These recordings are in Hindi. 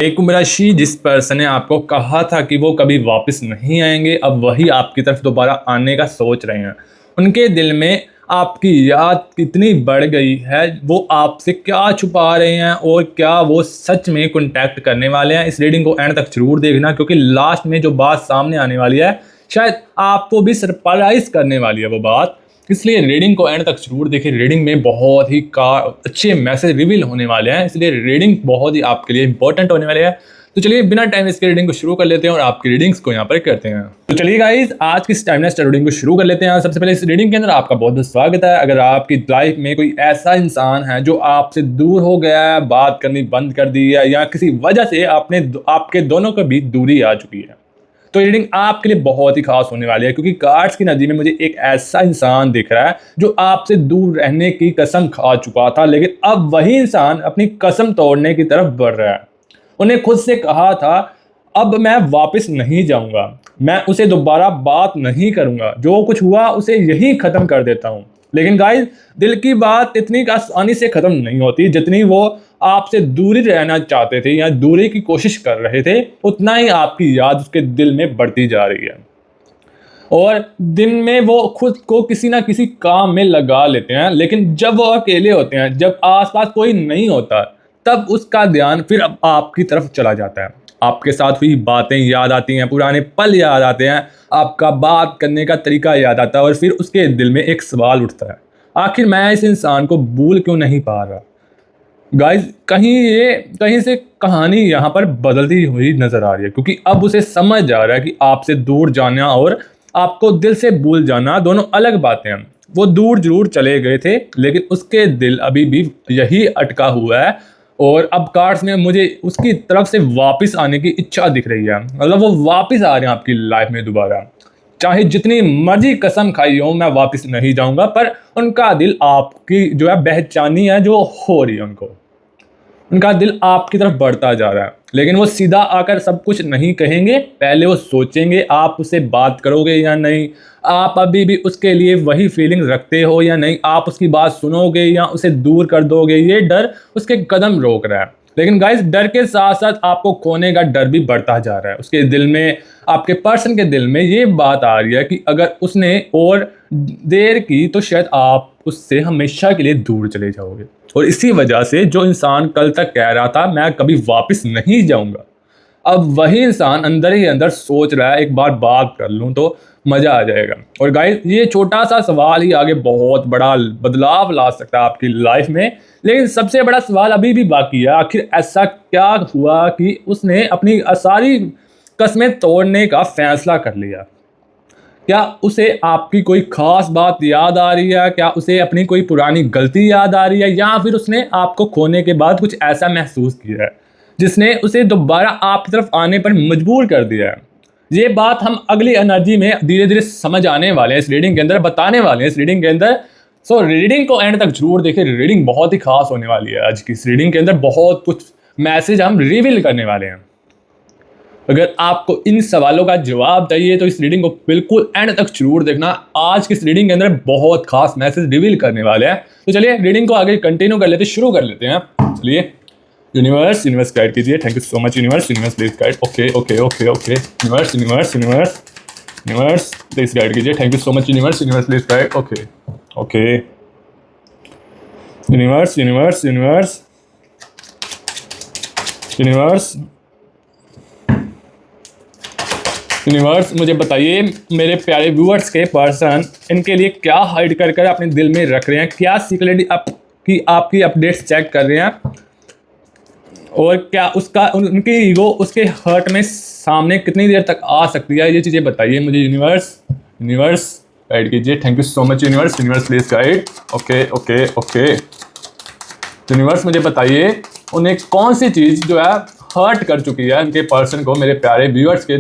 एक उम्र राशि जिस पर्सन ने आपको कहा था कि वो कभी वापस नहीं आएंगे, अब वही आपकी तरफ दोबारा आने का सोच रहे हैं। उनके दिल में आपकी याद कितनी बढ़ गई है, वो आपसे क्या छुपा रहे हैं और क्या वो सच में कॉन्टैक्ट करने वाले हैं। इस रीडिंग को एंड तक जरूर देखना, क्योंकि लास्ट में जो बात सामने आने वाली है शायद आपको भी सरप्राइज करने वाली है वो बात। इसलिए रीडिंग को एंड तक जरूर देखें। रीडिंग में बहुत ही अच्छे मैसेज रिवील होने वाले हैं, इसलिए रीडिंग बहुत ही आपके लिए इंपॉर्टेंट होने वाले हैं। तो चलिए बिना टाइम वेस्ट के रीडिंग को शुरू कर लेते हैं और आपकी रीडिंग्स को यहाँ पर करते हैं। तो चलिए गाइस, आज की टाइमलेस रीडिंग को शुरू कर लेते हैं। सबसे पहले इस रीडिंग के अंदर आपका बहुत बहुत स्वागत है। अगर आपकी लाइफ में कोई ऐसा इंसान है जो आपसे दूर हो गया है, बात करनी बंद कर दी है, या किसी वजह से आपके दोनों के बीच दूरी आ चुकी है, तो रीडिंग आपके लिए बहुत ही खास होने वाली है, क्योंकि कार्ड्स की नदी में मुझे एक ऐसा इंसान दिख रहा है जो आपसे दूर रहने की कसम खा चुका था, लेकिन अब वही इंसान अपनी कसम तोड़ने की तरफ बढ़ रहा है। उन्हें खुद से कहा था अब मैं वापस नहीं जाऊंगा, मैं उसे दोबारा बात नहीं करूंगा, जो कुछ हुआ उसे यही खत्म कर देता हूं। लेकिन गाइस, दिल की बात इतनी आसानी से खत्म नहीं होती। जितनी वो आपसे दूरी रहना चाहते थे या दूरी की कोशिश कर रहे थे, उतना ही आपकी याद उसके दिल में बढ़ती जा रही है। और दिन में वो खुद को किसी ना किसी काम में लगा लेते हैं, लेकिन जब वो अकेले होते हैं, जब आसपास कोई नहीं होता, तब उसका ध्यान फिर अब आपकी तरफ चला जाता है। आपके साथ हुई बातें याद आती हैं, पुराने पल याद आते हैं, आपका बात करने का तरीका याद आता है, और फिर उसके दिल में एक सवाल उठता है, आखिर मैं इस इंसान को भूल क्यों नहीं पा रहा। गाइस, कहीं से कहानी यहाँ पर बदलती हुई नजर आ रही है, क्योंकि अब उसे समझ आ रहा है कि आपसे दूर जाना और आपको दिल से भूल जाना दोनों अलग बातें हैं। वो दूर जरूर चले गए थे, लेकिन उसके दिल अभी भी यही अटका हुआ है, और अब कार्ड्स में मुझे उसकी तरफ से वापस आने की इच्छा दिख रही है। मतलब वो वापस आ रहे हैं आपकी लाइफ में दोबारा, चाहे जितनी मर्जी कसम खाई हो मैं वापस नहीं जाऊंगा, पर उनका दिल आपकी जो है बेचैनी है जो हो रही है, उनका दिल आपकी तरफ बढ़ता जा रहा है। लेकिन वो सीधा आकर सब कुछ नहीं कहेंगे, पहले वो सोचेंगे आप उससे बात करोगे या नहीं, आप अभी भी उसके लिए वही फीलिंग रखते हो या नहीं, आप उसकी बात सुनोगे या उसे दूर कर दोगे। ये डर उसके कदम रोक रहा है। लेकिन गाइस, डर के साथ साथ आपको खोने का डर भी बढ़ता जा रहा है। उसके दिल में, आपके पर्सन के दिल में ये बात आ रही है कि अगर उसने और देर की तो शायद आप उससे हमेशा के लिए दूर चले जाओगे। और इसी वजह से जो इंसान कल तक कह रहा था मैं कभी वापस नहीं जाऊंगा, अब वही इंसान अंदर ही अंदर सोच रहा है एक बार बात कर लूं तो मजा आ जाएगा। और गाइस, ये छोटा सा सवाल ही आगे बहुत बड़ा बदलाव ला सकता है आपकी लाइफ में। लेकिन सबसे बड़ा सवाल अभी भी बाकी है, आखिर ऐसा क्या हुआ कि उसने अपनी सारी कस्में तोड़ने का फैसला कर लिया। क्या उसे आपकी कोई खास बात याद आ रही है, क्या उसे अपनी कोई पुरानी गलती याद आ रही है, या फिर उसने आपको खोने के बाद कुछ ऐसा महसूस किया है जिसने उसे दोबारा आपकी तरफ आने पर मजबूर कर दिया है। ये बात हम अगली एनर्जी में धीरे धीरे समझ आने वाले हैं, इस रीडिंग के अंदर बताने वाले हैं, इस रीडिंग के अंदर। सो रीडिंग को एंड तक जरूर देखें, रीडिंग बहुत ही खास होने वाली है। आज की इस रीडिंग के अंदर बहुत कुछ मैसेज हम रिवील करने वाले हैं। अगर आपको इन सवालों का जवाब चाहिए तो इस रीडिंग को बिल्कुल एंड तक जरूर देखना। आज की इस रीडिंग के अंदर बहुत खास मैसेज रिवील करने वाले हैं। तो चलिए रीडिंग को आगे कंटिन्यू कर लेते, शुरू कर लेते हैं। चलिए, यूनिवर्स गाइड कीजिए। Thank you so much universe please guide. Okay universe please guide कीजिए। Thank you so much universe please guide. Okay universe मुझे बताइए, मेरे प्यारे व्यूअर्स के पर्सन इनके लिए क्या हाइड कर कर अपने दिल में रख रहे हैं, क्या सीक्रेटली आपकी अपडेट्स चेक कर रहे हैं, और क्या उनकी ईगो उसके हर्ट में सामने कितनी देर तक आ सकती है, ये चीज़ें बताइए मुझे यूनिवर्स गाइड कीजिए। Thank you so much universe please guide. Okay universe मुझे बताइए, उन्हें कौन सी चीज़ जो है हर्ट कर चुकी है उनके पर्सन को, मेरे प्यारे व्यूअर्स के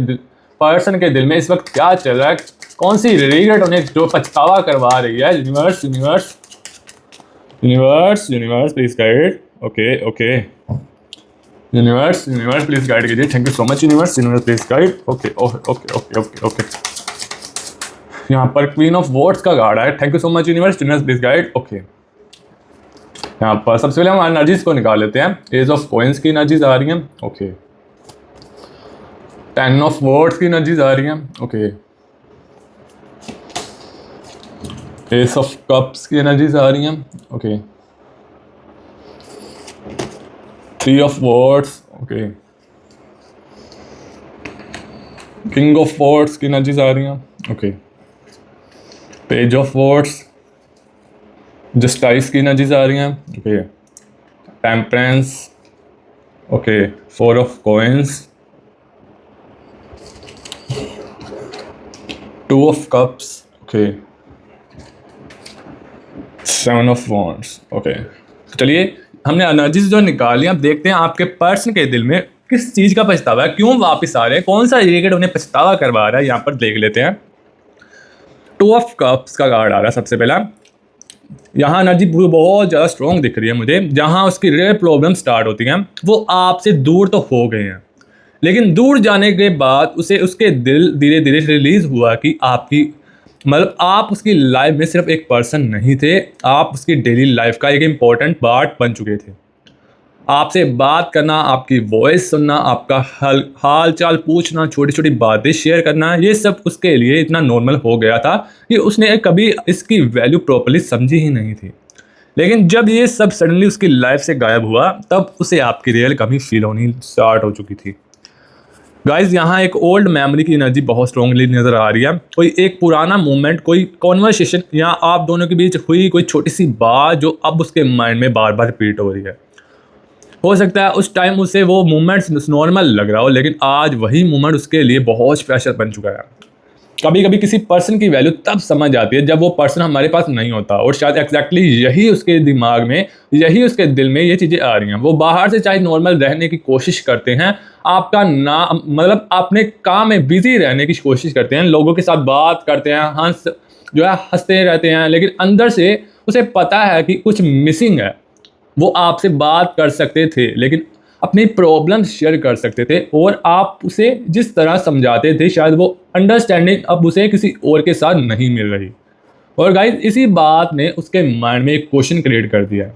पर्सन के दिल में इस वक्त क्या चल रहा है, कौन सी रिग्रेट उन्हें जो पछतावा करवा रही है। Universe please guide. Okay universe please guide कीजिए। Thank you so much universe please guide. Okay यहाँ पर क्वीन ऑफ वॉर्ड्स का कार्ड है। Thank you so much universe please guide. Okay, यहाँ पर सबसे पहले हम एनर्जीज को निकाल लेते हैं। एज ऑफ कॉइंस की एनर्जीज आ रही हैं। ओके, 10 ऑफ वॉर्ड्स की एनर्जीज आ रही हैं। ओके, एस ऑफ कप्स की एनर्जीज आ रही हैं। Okay, 3 of wards. Okay, king of wards की एनर्जीज आ रही हैं। Okay, page of wards, justice की एनर्जीज आ रही हैं। Okay, temperance. Okay, 4 of coins, 2 of cups. Okay, 7 of wands. Okay, चलिए हमने एनर्जीज जो निकाली, अब देखते हैं आपके पर्सन के दिल में किस चीज़ का पछतावा है, क्यों वापस आ रहे हैं, कौन सा रिलेटेड उन्हें पछतावा करवा रहा है। यहाँ पर देख लेते हैं। 2 ऑफ कप्स का कार्ड आ रहा है सबसे पहला। यहाँ एनर्जी बहुत ज़्यादा स्ट्रॉन्ग दिख रही है मुझे। जहाँ उसकी रियल प्रॉब्लम स्टार्ट होती हैं वो आपसे दूर तो हो गए हैं, लेकिन दूर जाने के बाद उसे उसके दिल धीरे धीरे रिलीज हुआ कि आपकी मतलब आप उसकी लाइफ में सिर्फ एक पर्सन नहीं थे, आप उसकी डेली लाइफ का एक इम्पॉर्टेंट पार्ट बन चुके थे। आपसे बात करना, आपकी वॉइस सुनना, आपका हाल चाल पूछना, छोटी छोटी बातें शेयर करना, ये सब उसके लिए इतना नॉर्मल हो गया था कि उसने कभी इसकी वैल्यू प्रॉपर्ली समझी ही नहीं थी। लेकिन जब ये सब सडनली उसकी लाइफ से गायब हुआ तब उसे आपकी रियल कमी फील होनी स्टार्ट हो चुकी थी। गाइज, यहाँ एक ओल्ड मेमोरी की एनर्जी बहुत स्ट्रांगली नज़र आ रही है। कोई एक पुराना मोमेंट, कोई कॉन्वर्सेशन या आप दोनों के बीच हुई कोई छोटी सी बात जो अब उसके माइंड में बार बार रिपीट हो रही है। हो सकता है उस टाइम उसे वो मोमेंट्स नॉर्मल लग रहा हो, लेकिन आज वही मोमेंट उसके लिए बहुत स्पेशल बन चुका है। कभी कभी किसी पर्सन की वैल्यू तब समझ आती है जब वो पर्सन हमारे पास नहीं होता, और शायद एग्जैक्टली यही उसके दिमाग में, यही उसके दिल में ये चीज़ें आ रही हैं। वो बाहर से चाहे नॉर्मल रहने की कोशिश करते हैं, आपका नाम मतलब अपने काम में बिजी रहने की कोशिश करते हैं, लोगों के साथ बात करते हैं, हंसते रहते हैं, लेकिन अंदर से उसे पता है कि कुछ मिसिंग है। वो आपसे बात कर सकते थे, लेकिन अपनी प्रॉब्लम शेयर कर सकते थे, और आप उसे जिस तरह समझाते थे शायद वो अंडरस्टैंडिंग अब उसे किसी और के साथ नहीं मिल रही। और गाइस, इसी बात ने उसके माइंड में एक क्वेश्चन क्रिएट कर दिया,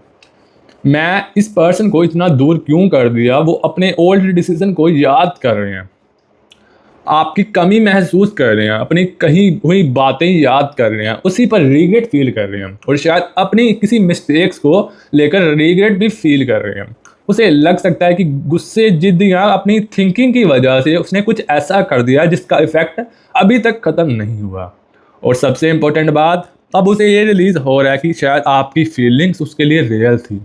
मैं इस पर्सन को इतना दूर क्यों कर दिया। वो अपने ओल्ड डिसीजन को याद कर रहे हैं, आपकी कमी महसूस कर रहे हैं, अपनी कहीं हुई बातें याद कर रहे हैं, उसी पर रिग्रेट फील कर रहे हैं, और शायद अपनी किसी मिस्टेक्स को लेकर रिग्रेट भी फील कर रहे हैं। उसे लग सकता है कि गुस्से, जिद या अपनी थिंकिंग की वजह से उसने कुछ ऐसा कर दिया जिसका इफेक्ट अभी तक ख़त्म नहीं हुआ। और सबसे इम्पोर्टेंट बात, अब उसे ये रिलीज़ हो रहा है कि शायद आपकी फीलिंग्स उसके लिए रियल थी।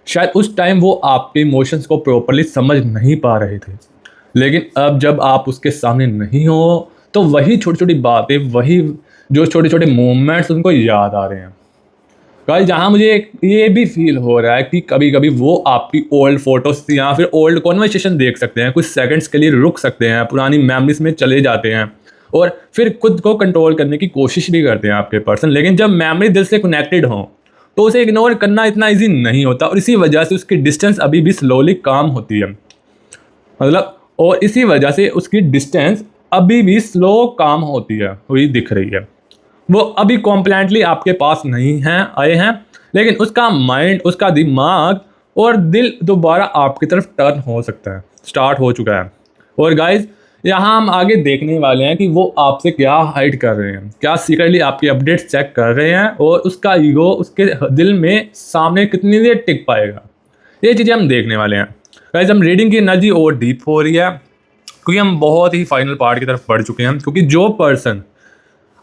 शायद उस टाइम वो आपके इमोशंस को प्रॉपर्ली समझ नहीं पा रहे थे, लेकिन अब जब आप उसके सामने नहीं हो तो वही छोटी छोटी बातें, वही जो छोटे छोटे मोमेंट्स उनको याद आ रहे हैं। गाइस, जहाँ मुझे ये भी फील हो रहा है कि कभी कभी वो आपकी ओल्ड फोटोज या फिर ओल्ड कॉन्वर्सेशन देख सकते हैं, कुछ सेकंड्स के लिए रुक सकते हैं, पुरानी मेमोरीज में चले जाते हैं और फिर खुद को कंट्रोल करने की कोशिश भी करते हैं आपके पर्सन। लेकिन जब मेमोरी दिल से कनेक्टेड हो तो उसे इग्नोर करना इतना ईजी नहीं होता, और इसी वजह से उसकी डिस्टेंस अभी भी स्लोली काम होती है, मतलब, और इसी वजह से उसकी डिस्टेंस अभी भी स्लो काम होती है, हुई दिख रही है। वो अभी कॉम्प्लेंटली आपके पास नहीं हैं आए हैं, लेकिन उसका माइंड, उसका दिमाग और दिल दोबारा आपकी तरफ टर्न हो सकता है, स्टार्ट हो चुका है। और गाइज, यहाँ हम आगे देखने वाले हैं कि वो आपसे क्या हाइड कर रहे हैं, क्या सीक्रेटली आपकी अपडेट्स चेक कर रहे हैं, और उसका ईगो उसके दिल में सामने कितनी देर टिक पाएगा, ये चीज़ें हम देखने वाले हैं। गाइज, हम रीडिंग की एनर्जी और डीप हो रही है क्योंकि हम बहुत ही फाइनल पार्ट की तरफ बढ़ चुके हैं। क्योंकि जो पर्सन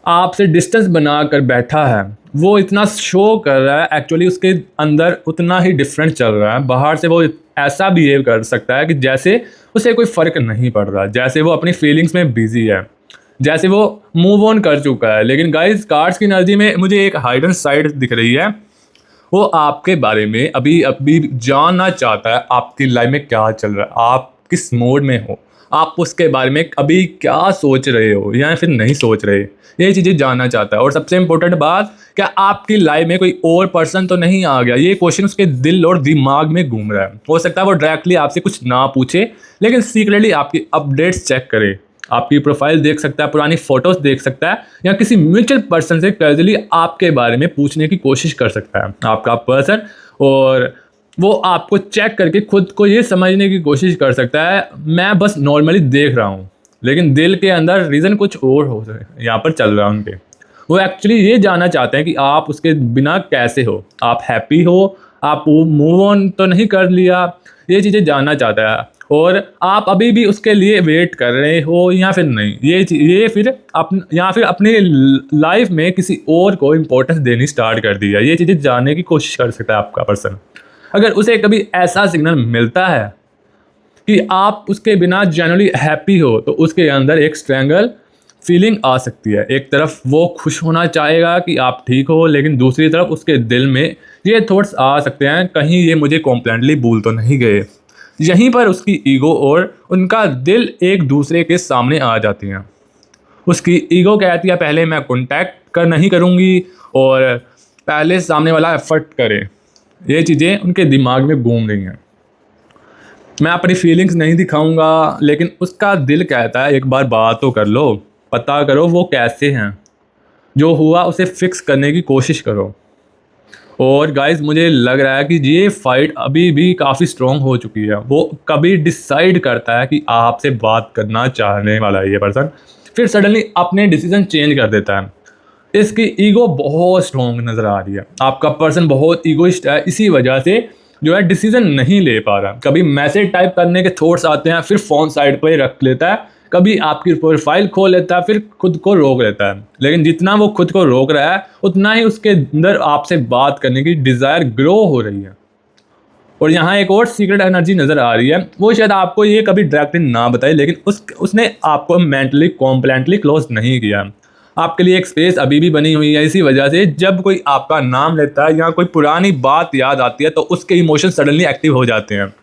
आपसे डिस्टेंस बना कर बैठा है वो इतना शो कर रहा है, एक्चुअली उसके अंदर उतना ही डिफरेंट चल रहा है। बाहर से वो ऐसा बिहेव कर सकता है कि जैसे उसे कोई फ़र्क नहीं पड़ रहा, जैसे वो अपनी फीलिंग्स में बिजी है, जैसे वो मूव ऑन कर चुका है। लेकिन गाइस, कार्ड्स की एनर्जी में मुझे एक हाइडन साइड दिख रही है। वो आपके बारे में अभी अभी जानना चाहता है आपकी लाइफ में क्या चल रहा है, आप किस मोड में हो, आप उसके बारे में अभी क्या सोच रहे हो या फिर नहीं सोच रहे, ये चीज़ें जानना चाहता है। और सबसे इम्पोर्टेंट बात, क्या आपकी लाइफ में कोई और पर्सन तो नहीं आ गया, ये क्वेश्चन उसके दिल और दिमाग में घूम रहा है। हो सकता है वो डायरेक्टली आपसे कुछ ना पूछे, लेकिन सीक्रेटली आपकी अपडेट्स चेक करे, आपकी प्रोफाइल देख सकता है, पुरानी फोटोज देख सकता है, या किसी म्यूचुअल पर्सन से कैजुअली आपके बारे में पूछने की कोशिश कर सकता है आपका पर्सन। और वो आपको चेक करके खुद को ये समझने की कोशिश कर सकता है, मैं बस नॉर्मली देख रहा हूँ, लेकिन दिल के अंदर रीज़न कुछ और हो यहाँ पर चल रहा है उनके। वो एक्चुअली ये जानना चाहते हैं कि आप उसके बिना कैसे हो, आप हैप्पी हो, आप मूव ऑन तो नहीं कर लिया, ये चीज़ें जानना चाहता है। और आप अभी भी उसके लिए वेट कर रहे हो या फिर नहीं, ये फिर या फिर अपनी लाइफ में किसी और को इम्पोर्टेंस देनी स्टार्ट कर दी है, ये चीज़ें जानने की कोशिश कर सकता है आपका पर्सन। अगर उसे कभी ऐसा सिग्नल मिलता है कि आप उसके बिना जनरली हैप्पी हो, तो उसके अंदर एक स्ट्रेंगल फीलिंग आ सकती है। एक तरफ वो खुश होना चाहेगा कि आप ठीक हो, लेकिन दूसरी तरफ उसके दिल में ये थॉट्स आ सकते हैं, कहीं ये मुझे कॉम्प्लेटली भूल तो नहीं गए। यहीं पर उसकी ईगो और उनका दिल एक दूसरे के सामने आ जाती हैं। उसकी ईगो कहती है पहले मैं कॉन्टैक्ट नहीं करूँगी, और पहले सामने वाला एफर्ट करे। ये चीज़ें उनके दिमाग में घूम रही हैं। मैं अपनी फीलिंग्स नहीं दिखाऊंगा, लेकिन उसका दिल कहता है एक बार बात तो कर लो, पता करो वो कैसे हैं, जो हुआ उसे फिक्स करने की कोशिश करो। और गाइस मुझे लग रहा है कि ये फाइट अभी भी काफ़ी स्ट्रॉन्ग हो चुकी है। वो कभी डिसाइड करता है कि आपसे बात करना चाहने वाला है ये पर्सन, फिर सडनली अपने डिसीजन चेंज कर देता है। इसकी ईगो बहुत स्ट्रॉन्ग नज़र आ रही है। आपका पर्सन बहुत ईगोइस्ट है, इसी वजह से जो है डिसीजन नहीं ले पा रहा। कभी मैसेज टाइप करने के थॉट्स आते हैं, फिर फ़ोन साइड पर रख लेता है, कभी आपकी प्रोफाइल खोल लेता है, फिर खुद को रोक लेता है। लेकिन जितना वो खुद को रोक रहा है, उतना ही उसके अंदर आपसे बात करने की डिज़ायर ग्रो हो रही है। और यहाँ एक और सीक्रेट एनर्जी नज़र आ रही है। वो शायद आपको ये कभी डायरेक्टली ना बताए, लेकिन उसने आपको मेंटली कॉम्प्लेटली क्लोज नहीं किया। आपके लिए एक स्पेस अभी भी बनी हुई है। इसी वजह से जब कोई आपका नाम लेता है या कोई पुरानी बात याद आती है, तो उसके इमोशन सडनली एक्टिव हो जाते हैं।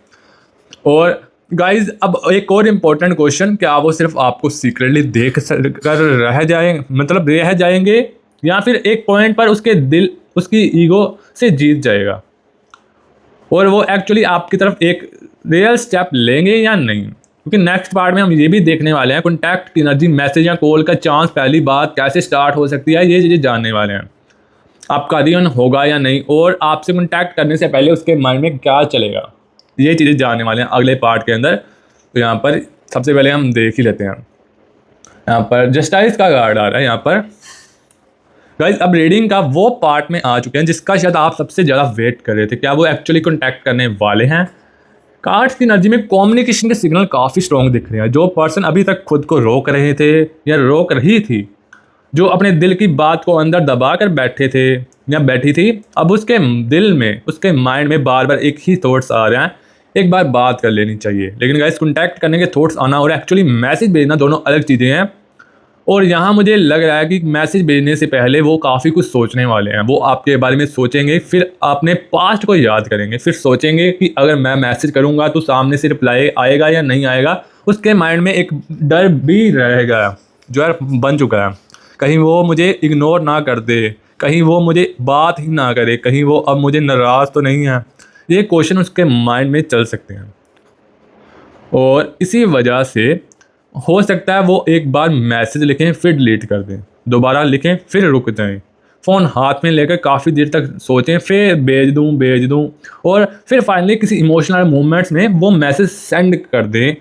और गाइज अब एक और इम्पोर्टेंट क्वेश्चन, क्या वो सिर्फ आपको सीक्रेटली देख कर रह जाएंगे, या फिर एक पॉइंट पर उसके दिल उसकी ईगो से जीत जाएगा और वो एक्चुअली आपकी तरफ एक रियल स्टेप लेंगे या नहीं? क्योंकि नेक्स्ट पार्ट में हम ये भी देखने वाले हैं कॉन्टैक्ट की एनर्जी, मैसेज या कॉल का चांस, पहली बात कैसे स्टार्ट हो सकती है, ये चीज़ें जानने वाले हैं। आपका रियूनियन होगा या नहीं, और आपसे कॉन्टैक्ट करने से पहले उसके माइंड में क्या चलेगा, ये चीज़ें जानने वाले हैं अगले पार्ट के अंदर। तो यहाँ पर सबसे पहले हम देख ही लेते हैं। यहाँ पर जस्टिस का कार्ड आ रहा है। यहाँ पर गाइस अब रीडिंग का वो पार्ट में आ चुके हैं जिसका शायद आप सबसे ज़्यादा वेट कर रहे थे। क्या वो एक्चुअली कॉन्टैक्ट करने वाले हैं? कार्ड्स की एनर्जी में कम्युनिकेशन के सिग्नल काफ़ी स्ट्रॉन्ग दिख रहे हैं। जो पर्सन अभी तक खुद को रोक रहे थे या रोक रही थी, जो अपने दिल की बात को अंदर दबा कर बैठे थे या बैठी थी, अब उसके दिल में, उसके माइंड में बार बार एक ही थॉट्स आ रहे हैं, एक बार बात कर लेनी चाहिए। लेकिन गाइस कॉन्टैक्ट करने के थॉट्स आना और एक्चुअली मैसेज भेजना दोनों अलग चीज़ें हैं। और यहाँ मुझे लग रहा है कि मैसेज भेजने से पहले वो काफ़ी कुछ सोचने वाले हैं। वो आपके बारे में सोचेंगे, फिर अपने पास्ट को याद करेंगे, फिर सोचेंगे कि अगर मैं मैसेज करूँगा तो सामने से रिप्लाई आएगा या नहीं आएगा। उसके माइंड में एक डर भी रहेगा जो है बन चुका है, कहीं वो मुझे इग्नोर ना कर दे, कहीं वो मुझे बात ही ना करे, कहीं वो अब मुझे नाराज़ तो नहीं है। ये क्वेश्चन उसके माइंड में चल सकते हैं और इसी वजह से हो सकता है वो एक बार मैसेज लिखें फिर डिलीट कर दें, दोबारा लिखें फिर रुक जाएं, फ़ोन हाथ में लेकर काफ़ी देर तक सोचें, फिर भेज दूं और फिर फाइनली किसी इमोशनल मोमेंट्स में वो मैसेज सेंड कर दें।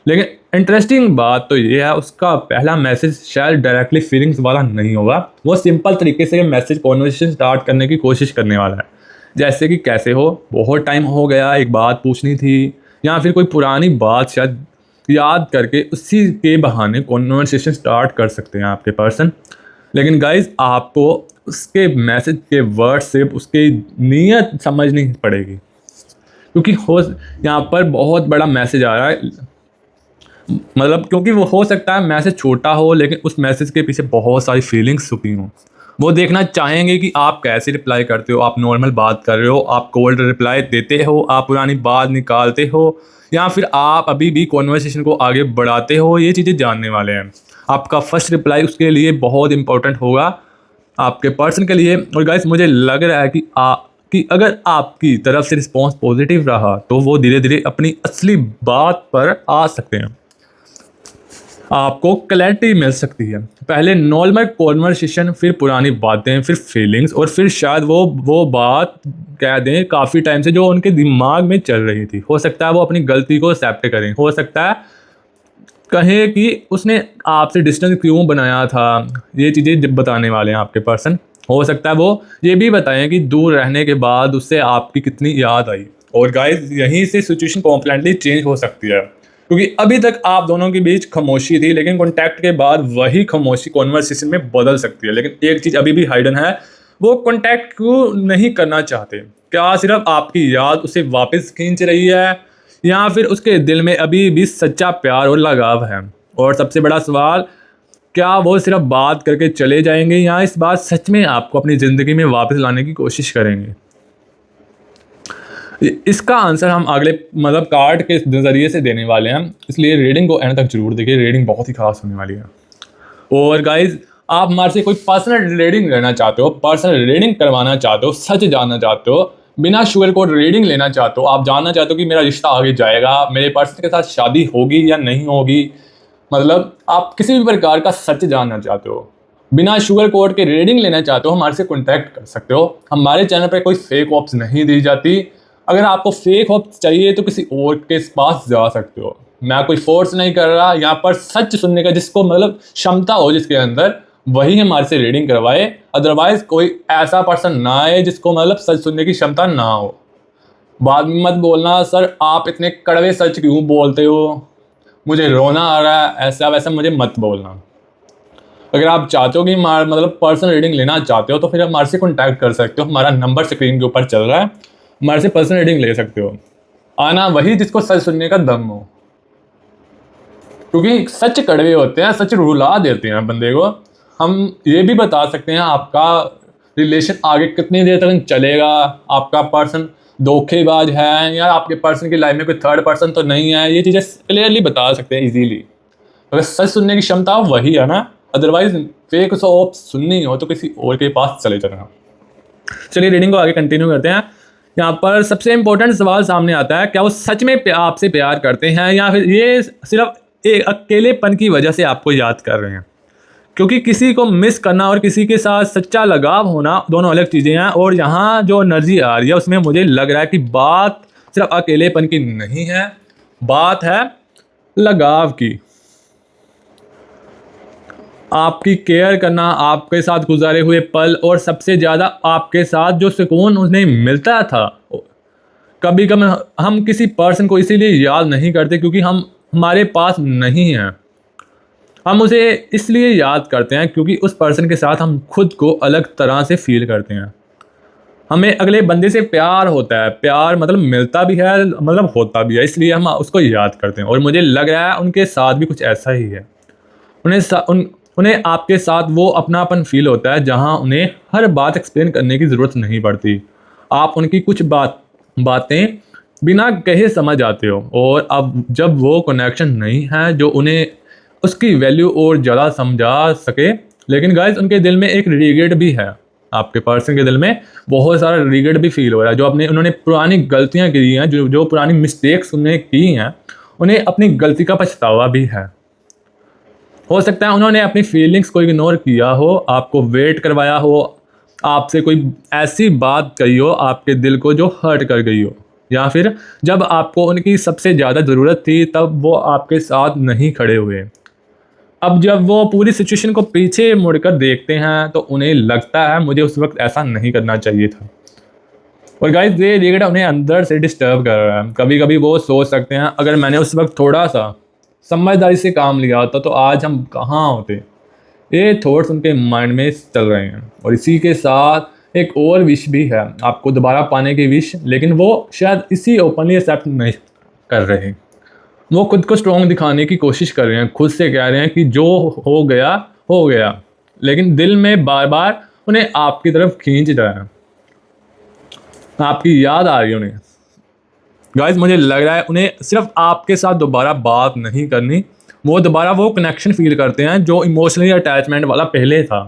लेकिन इंटरेस्टिंग बात तो ये है, उसका पहला मैसेज शायद डायरेक्टली फीलिंग्स वाला नहीं होगा। वो सिंपल तरीके से मैसेज कॉन्वर्सेशन स्टार्ट करने की कोशिश करने वाला है, जैसे कि कैसे हो, बहुत टाइम हो गया, एक बात पूछनी थी, या फिर कोई पुरानी बात शायद याद करके उसी के बहाने कॉन्वर्सेशन स्टार्ट कर सकते हैं आपके पर्सन। लेकिन गाइज आपको उसके मैसेज के वर्ड से उसकी नीयत समझनी पड़ेगी, क्योंकि यहाँ पर बहुत बड़ा मैसेज आ रहा है। मतलब क्योंकि वो हो सकता है मैसेज छोटा हो, लेकिन उस मैसेज के पीछे बहुत सारी फीलिंग्स छुपी हों। वो देखना चाहेंगे कि आप कैसे रिप्लाई करते हो, आप नॉर्मल बात कर रहे हो, आप कोल्ड रिप्लाई देते हो, आप पुरानी बात निकालते हो, या फिर आप अभी भी कॉन्वर्सेशन को आगे बढ़ाते हो। ये चीज़ें जानने वाले हैं। आपका फर्स्ट रिप्लाई उसके लिए बहुत इंपॉर्टेंट होगा आपके पर्सन के लिए। और गाइस मुझे लग रहा है कि अगर आपकी तरफ से रिस्पॉन्स पॉजिटिव रहा तो वो धीरे धीरे अपनी असली बात पर आ सकते हैं, आपको क्लैरिटी मिल सकती है। पहले नॉर्मल कॉन्वर्सेशन, फिर पुरानी बातें, फिर फीलिंग्स, और फिर शायद वो बात कह दें काफ़ी टाइम से जो उनके दिमाग में चल रही थी। हो सकता है वो अपनी गलती को एक्सेप्ट करें, हो सकता है कहें कि उसने आपसे डिस्टेंस क्यों बनाया था, ये चीज़ें जब बताने वाले हैं आपके पर्सन। हो सकता है वो ये भी बताएं कि दूर रहने के बाद उससे आपकी कितनी याद आई। और गाइस यहीं से सिचुएशन कॉम्प्लीटली चेंज हो सकती है, क्योंकि अभी तक आप दोनों के बीच खामोशी थी, लेकिन कॉन्टैक्ट के बाद वही खामोशी कॉन्वर्सेशन में बदल सकती है। लेकिन एक चीज़ अभी भी हाइडन है, वो कॉन्टैक्ट को नहीं करना चाहते। क्या सिर्फ आपकी याद उसे वापस खींच रही है, या फिर उसके दिल में अभी भी सच्चा प्यार और लगाव है? और सबसे बड़ा सवाल, क्या वो सिर्फ बात करके चले जाएंगे, या इस बार सच में आपको अपनी ज़िंदगी में वापस लाने की कोशिश करेंगे? इसका आंसर हम अगले कार्ड के ज़रिए से देने वाले हैं, इसलिए रीडिंग को एंड तक जरूर देखिए, रीडिंग बहुत ही खास होने वाली है। और गाइज, आप हमारे से कोई पर्सनल रीडिंग लेना चाहते हो, पर्सनल रीडिंग करवाना चाहते हो, सच जानना चाहते हो, बिना शुगर कोड रीडिंग लेना चाहते हो, आप जानना चाहते हो कि मेरा रिश्ता आगे जाएगा, मेरे पर्सन के साथ शादी होगी या नहीं होगी, आप किसी भी प्रकार का सच जानना चाहते हो, बिना शुगर कोड के रीडिंग लेना चाहते हो, हमारे से कॉन्टैक्ट कर सकते हो। हमारे चैनल पर कोई फेक ऑप्स नहीं दी जाती। अगर आपको फेक ऑप्स चाहिए तो किसी और के पास जा सकते हो। मैं कोई फोर्स नहीं कर रहा, यहाँ पर सच सुनने का जिसको क्षमता हो जिसके अंदर, वही हमारे से रीडिंग करवाए। अदरवाइज कोई ऐसा पर्सन ना आए जिसको सच सुनने की क्षमता ना हो। बाद में मत बोलना सर आप इतने कड़वे सच क्यों बोलते हो, मुझे रोना आ रहा है, ऐसा वैसा मुझे मत बोलना। अगर आप चाहते हो कि पर्सनल रीडिंग लेना चाहते हो तो फिर हमारे से कॉन्टैक्ट कर सकते हो। हमारा नंबर स्क्रीन के ऊपर चल रहा है, हमारे से पर्सनल रीडिंग ले सकते हो। आना वही जिसको सच सुनने का दम हो, क्योंकि सच कड़वे होते हैं, सच रुला देते हैं बंदे को। हम ये भी बता सकते हैं आपका रिलेशन आगे कितनी देर तक चलेगा, आपका पर्सन धोखेबाज है या आपके पर्सन की लाइफ में कोई थर्ड पर्सन तो नहीं है, ये चीज़ें क्लियरली बता सकते हैं इजीली। अगर सच सुनने की क्षमता वही है ना, अदरवाइज फेक ऑफ सुननी हो तो किसी और के पास चले जाना। चलिए रीडिंग को आगे कंटिन्यू करते हैं। यहाँ पर सबसे इम्पोर्टेंट सवाल सामने आता है, क्या वो सच में आपसे प्यार करते हैं या फिर ये सिर्फ एक अकेलेपन की वजह से आपको याद कर रहे हैं? क्योंकि किसी को मिस करना और किसी के साथ सच्चा लगाव होना दोनों अलग चीज़ें हैं। और यहाँ जो एनर्जी आ रही है उसमें मुझे लग रहा है कि बात सिर्फ अकेलेपन की नहीं है, बात है लगाव की। आपकी केयर करना, आपके साथ गुजारे हुए पल, और सबसे ज़्यादा आपके साथ जो सुकून उन्हें मिलता था। कभी कभी हम किसी पर्सन को इसीलिए याद नहीं करते क्योंकि हमारे पास नहीं है, हम उसे इसलिए याद करते हैं क्योंकि उस पर्सन के साथ हम खुद को अलग तरह से फील करते हैं। हमें अगले बंदे से प्यार होता है, प्यार मिलता भी है, होता भी है, इसलिए हम उसको याद करते हैं। और मुझे लग रहा है उनके साथ भी कुछ ऐसा ही है। उन्हें आपके साथ वो अपनापन फील होता है जहां उन्हें हर बात एक्सप्लेन करने की ज़रूरत नहीं पड़ती। आप उनकी कुछ बातें बिना कहे समझ आते हो। और अब जब वो कनेक्शन नहीं है जो उन्हें उसकी वैल्यू और ज़्यादा समझा सके। लेकिन गाइस उनके दिल में एक रिग्रेट भी है, आपके पर्सन के दिल में बहुत सारा रिग्रेट भी फील हो रहा है। जो उन्होंने पुरानी गलतियाँ की हैं, जो पुरानी मिस्टेक्स उन्हें की हैं, उन्हें अपनी गलती का पछतावा भी है। हो सकता है उन्होंने अपनी फीलिंग्स को इग्नोर किया हो, आपको वेट करवाया हो, आपसे कोई ऐसी बात कही हो आपके दिल को जो हर्ट कर गई हो, या फिर जब आपको उनकी सबसे ज़्यादा ज़रूरत थी तब वो आपके साथ नहीं खड़े हुए। अब जब वो पूरी सिचुएशन को पीछे मुड़कर देखते हैं तो उन्हें लगता है मुझे उस वक्त ऐसा नहीं करना चाहिए था। और गाइस ये रिग्रेट उन्हें अंदर से डिस्टर्ब कर रहा है। कभी कभी वो सोच सकते हैं अगर मैंने उस वक्त थोड़ा सा समझदारी से काम लिया होता तो आज हम कहाँ होते। ये थॉट्स उनके माइंड में चल रहे हैं। और इसी के साथ एक और विश भी है, आपको दोबारा पाने की विश, लेकिन वो शायद इसी ओपनली एक्सेप्ट नहीं कर रहे। वो खुद को स्ट्रॉन्ग दिखाने की कोशिश कर रहे हैं, खुद से कह रहे हैं कि जो हो गया, लेकिन दिल में बार बार उन्हें आपकी तरफ खींच रहा है, आपकी याद आ रही है उन्हें। गाइस मुझे लग रहा है उन्हें सिर्फ आपके साथ दोबारा बात नहीं करनी, वो दोबारा वो कनेक्शन फील करते हैं जो इमोशनली अटैचमेंट वाला पहले था।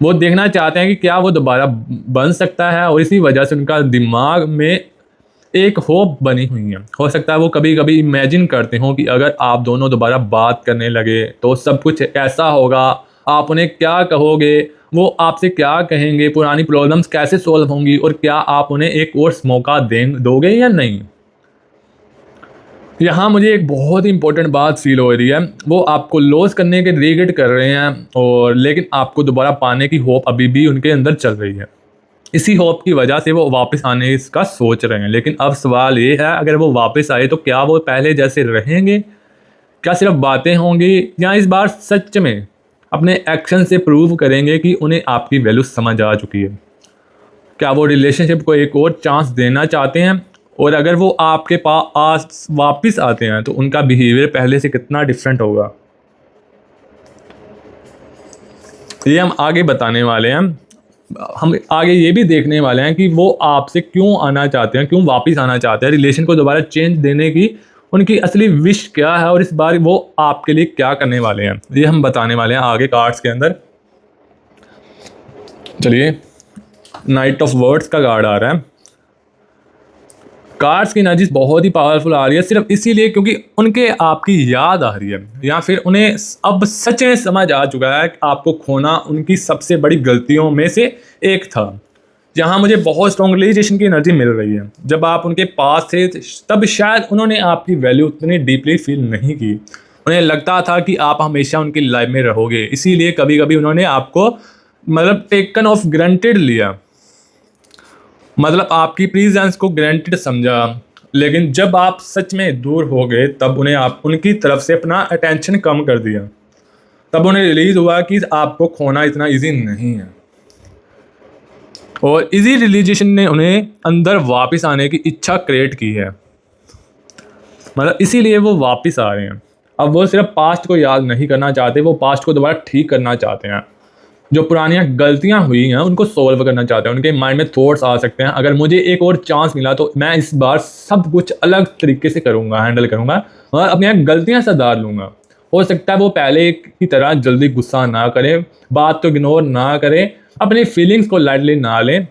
वो देखना चाहते हैं कि क्या वो दोबारा बन सकता है, और इसी वजह से उनका दिमाग में एक होप बनी हुई है। हो सकता है वो कभी कभी इमेजिन करते हो कि अगर आप दोनों दोबारा बात करने लगे तो सब कुछ कैसा होगा, आप उन्हें क्या कहोगे, वो आपसे क्या कहेंगे, पुरानी प्रॉब्लम्स कैसे सॉल्व होंगी, और क्या आप उन्हें एक और मौका दोगे या नहीं। यहाँ मुझे एक बहुत ही इंपॉर्टेंट बात फील हो रही है, वो आपको लॉस करने के रिग्रेट कर रहे हैं और लेकिन आपको दोबारा पाने की होप अभी भी उनके अंदर चल रही है। इसी होप की वजह से वो वापस आने का सोच रहे हैं। लेकिन अब सवाल ये है, अगर वो वापस आए तो क्या वो पहले जैसे रहेंगे? क्या सिर्फ बातें होंगी या इस बार सच में अपने एक्शन से प्रूव करेंगे कि उन्हें आपकी वैल्यू समझ आ चुकी है? क्या वो रिलेशनशिप को एक और चांस देना चाहते हैं? और अगर वो आपके पास वापस आते हैं तो उनका बिहेवियर पहले से कितना डिफरेंट होगा, ये हम आगे बताने वाले हैं। हम आगे ये भी देखने वाले हैं कि वो आपसे क्यों आना चाहते हैं, क्यों वापस आना चाहते हैं, रिलेशन को दोबारा चेंज देने की उनकी असली विश क्या है और इस बार वो आपके लिए क्या करने वाले हैं, ये हम बताने वाले हैं आगे कार्ड्स के अंदर। चलिए, नाइट ऑफ वर्ड्स का कार्ड आ रहा है। कार्ड्स की एनर्जी बहुत ही पावरफुल आ रही है, सिर्फ इसीलिए क्योंकि उनके आपकी याद आ रही है या फिर उन्हें अब सच में समझ आ चुका है कि आपको खोना उनकी सबसे बड़ी गलतियों में से एक था। जहाँ मुझे बहुत स्ट्रॉन्ग रियलाइजेशन की एनर्जी मिल रही है। जब आप उनके पास थे तब शायद उन्होंने आपकी वैल्यू उतनी डीपली फील नहीं की। उन्हें लगता था कि आप हमेशा उनकी लाइफ में रहोगे, इसीलिए कभी कभी उन्होंने आपको मतलब टेकन ऑफ ग्रांटेड लिया, मतलब आपकी प्रेजेंस को ग्रांटेड समझा। लेकिन जब आप सच में दूर हो गए तब उन्हें आप उनकी तरफ से अपना अटेंशन कम कर दिया। तब उन्हें रिलीज हुआ कि आपको खोना इतना इजी नहीं है और इजी रिलीजेशन ने उन्हें अंदर वापस आने की इच्छा क्रिएट की है। मतलब इसीलिए वो वापस आ रहे हैं। अब वो सिर्फ पास्ट को याद नहीं करना चाहते, वो पास्ट को दोबारा ठीक करना चाहते हैं। जो पुरानी गलतियां हुई हैं उनको सॉल्व करना चाहते हैं। उनके माइंड में थॉट्स आ सकते हैं, अगर मुझे एक और चांस मिला तो मैं इस बार सब कुछ अलग तरीके से करूँगा, हैंडल करूँगा और अपनी यहाँ गलतियाँ सुधार लूँगा। हो सकता है वो पहले की तरह जल्दी गुस्सा ना करें, बात को इग्नोर ना करें, अपनी फीलिंग्स को लाइटली ना लें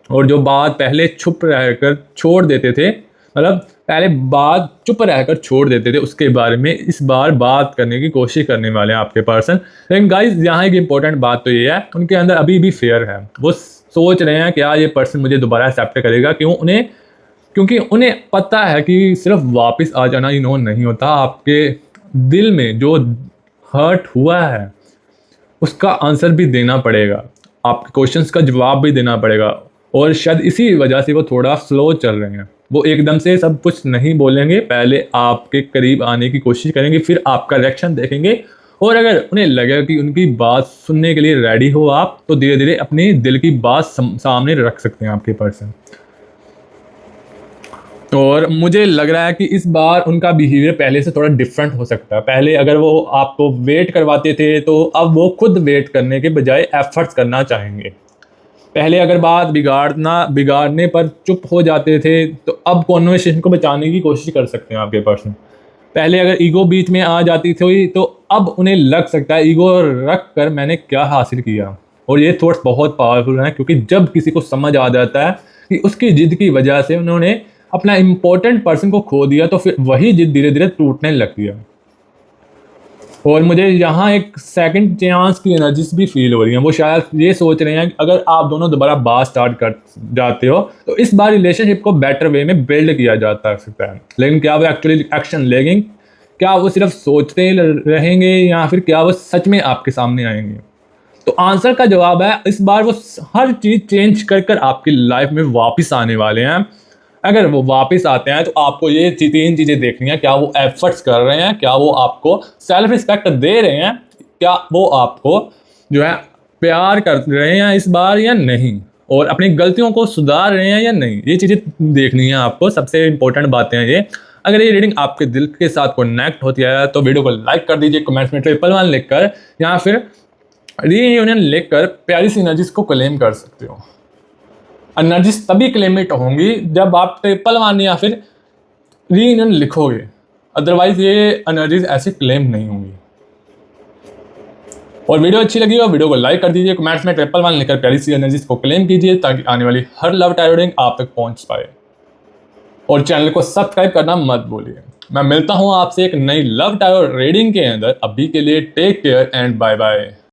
और जो बात पहले चुप रहकर छोड़ देते थे, मतलब पहले बात चुप रहकर छोड़ देते थे, उसके बारे में इस बार बात करने की कोशिश करने वाले हैं आपके पर्सन। लेकिन गाइस यहाँ एक इम्पोर्टेंट बात तो ये है, उनके अंदर अभी भी फेयर है। वो सोच रहे हैं क्या ये पर्सन मुझे दोबारा एक्सेप्ट करेगा, क्योंकि उन्हें पता है कि सिर्फ वापस आ जाना इग्नोर नहीं होता। आपके दिल में जो हर्ट हुआ है उसका आंसर भी देना पड़ेगा, आपके क्वेश्चंस का जवाब भी देना पड़ेगा और शायद इसी वजह से वो थोड़ा स्लो चल रहे हैं। वो एकदम से सब कुछ नहीं बोलेंगे, पहले आपके करीब आने की कोशिश करेंगे, फिर आपका रिएक्शन देखेंगे और अगर उन्हें लगे कि उनकी बात सुनने के लिए रेडी हो आप, तो धीरे धीरे अपने दिल की बात सामने रख सकते हैं आपके पर्सन। और मुझे लग रहा है कि इस बार उनका बिहेवियर पहले से थोड़ा डिफरेंट हो सकता है। पहले अगर वो आपको वेट करवाते थे तो अब वो खुद वेट करने के बजाय एफर्ट्स करना चाहेंगे। पहले अगर बात बिगाड़ने पर चुप हो जाते थे तो अब कॉन्वर्सेशन को बचाने की कोशिश कर सकते हैं आपके पर्सन। पहले अगर ईगो बीच में आ जाती थी तो अब उन्हें लग सकता है ईगो रख कर मैंने क्या हासिल किया। और ये थॉट्स बहुत पावरफुल हैं, क्योंकि जब किसी को समझ आ जाता है कि उसकी जिद की वजह से उन्होंने अपना इम्पोर्टेंट पर्सन को खो दिया, तो फिर वही जिद धीरे धीरे टूटने लगती है। और मुझे यहाँ एक सेकंड चांस की एनर्जीज भी फील हो रही हैं। वो शायद ये सोच रहे हैं कि अगर आप दोनों दोबारा बात स्टार्ट कर जाते हो तो इस बार रिलेशनशिप को बेटर वे में बिल्ड किया जा सकता है। लेकिन क्या वो एक्चुअली एक्शन लेंगे, क्या वो सिर्फ सोचते रहेंगे या फिर क्या वो सच में आपके सामने आएंगे? तो आंसर का जवाब है, इस बार वो हर चीज़ चेंज कर आपकी लाइफ में वापस आने वाले हैं। अगर वो वापस आते हैं तो आपको ये 3 चीज़ें देखनी है। क्या वो एफर्ट्स कर रहे हैं, क्या वो आपको सेल्फ रिस्पेक्ट दे रहे हैं, क्या वो आपको जो है प्यार कर रहे हैं इस बार या नहीं, और अपनी गलतियों को सुधार रहे हैं या नहीं। ये चीज़ें देखनी है आपको, सबसे इंपॉर्टेंट बातें हैं ये। अगर ये रीडिंग आपके दिल के साथ कनेक्ट होती है तो वीडियो को लाइक कर दीजिए, कमेंट्स में 111 लिखकर या फिर रीयूनियन लिखकर प्यारी सी एनर्जीज को क्लेम कर सकते हो। एनर्जीज तभी क्लेमिट होंगी जब आप 111 या फिर रीयूनियन लिखोगे, अदरवाइज ये एनर्जीज ऐसे क्लेम नहीं होंगी। और वीडियो अच्छी लगी हो वीडियो को लाइक कर दीजिए, कमेंट्स में 111 लिखकर प्यारी सी एनर्जीज को क्लेम कीजिए ताकि आने वाली हर लव टैरो रीडिंग आप तक पहुंच पाए। और चैनल को सब्सक्राइब करना मत भूलिए। मैं मिलता हूं आपसे एक नई लव टैरो रीडिंग के अंदर। अभी के लिए take care and bye bye.